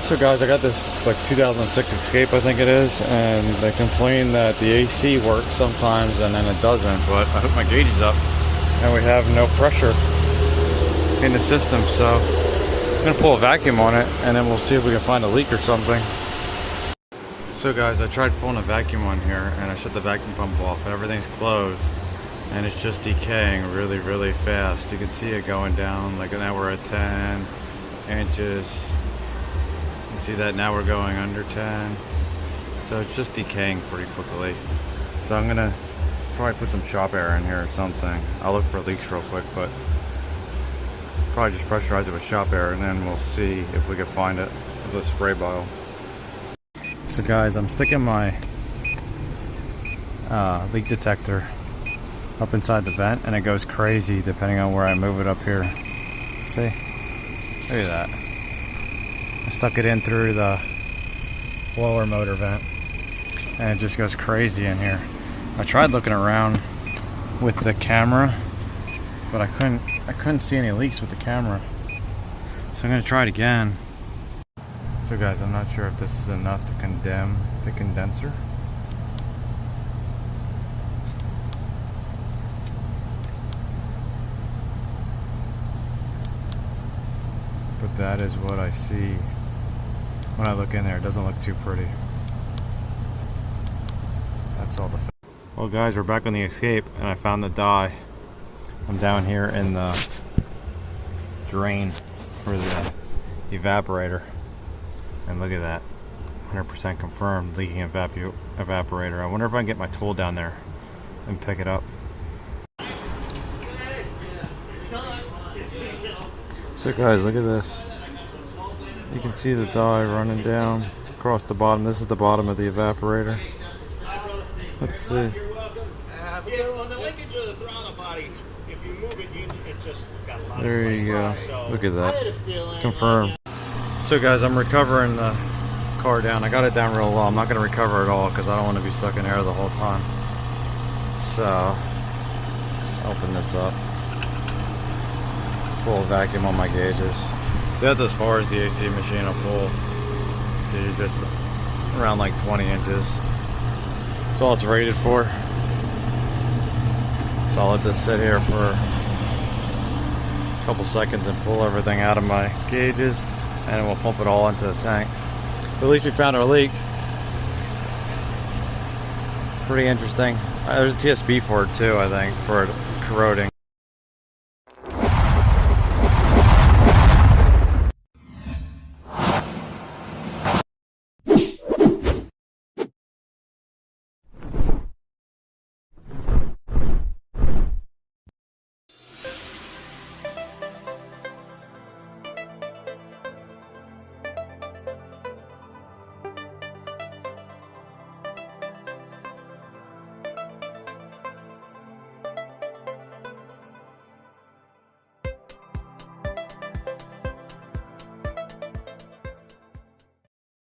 So guys, I got this like 2006 Escape, I think it is, and they complain that the AC works sometimes and then it doesn't, but I hook my gauges up and we have no pressure in the system, so I'm gonna pull a vacuum on it and then we'll see if we can find a leak or something. So guys, I tried pulling a vacuum on here and I shut the vacuum pump off and everything's closed and it's just decaying really fast. You can see it going down, like now we're at 10 inches. You see that now we're going under 10. So it's just decaying pretty quickly. So I'm gonna probably put some shop air in here or something. I'll look for leaks real quick, but probably just pressurize it with shop air and then we'll see if we can find it with a spray bottle. So guys, I'm sticking my leak detector up inside the vent and it goes crazy depending on where I move it up here. See? Look at that. I stuck it in through the blower motor vent and it just goes crazy in here. I tried looking around with the camera, but I couldn't see any leaks with the camera. So I'm gonna try it again. So guys, I'm not sure if this is enough to condemn the condenser. But that is what I see when I look in there. It doesn't look too pretty. That's all the. Well guys, we're back on the Escape and I found the dye. I'm down here in the drain for the evaporator. And look at that. 100% confirmed leaking evaporator. I wonder if I can get my tool down there and pick it up. So guys, look at this. You can see the dye running down across the bottom. This is the bottom of the evaporator. Let's see. There you go. Look at that. Confirmed. So guys, I'm recovering the car down. I got it down real low. I'm not going to recover it all because I don't want to be sucking air the whole time. So, let's open this up. Pull a vacuum on my gauges. See, that's as far as the AC machine will pull. You're just around like 20 inches. That's all it's rated for. So I'll let this sit here for a couple seconds and pull everything out of my gauges, and we'll pump it all into the tank. But at least we found our leak. Pretty interesting. There's a TSB for it too, I think, for it corroding.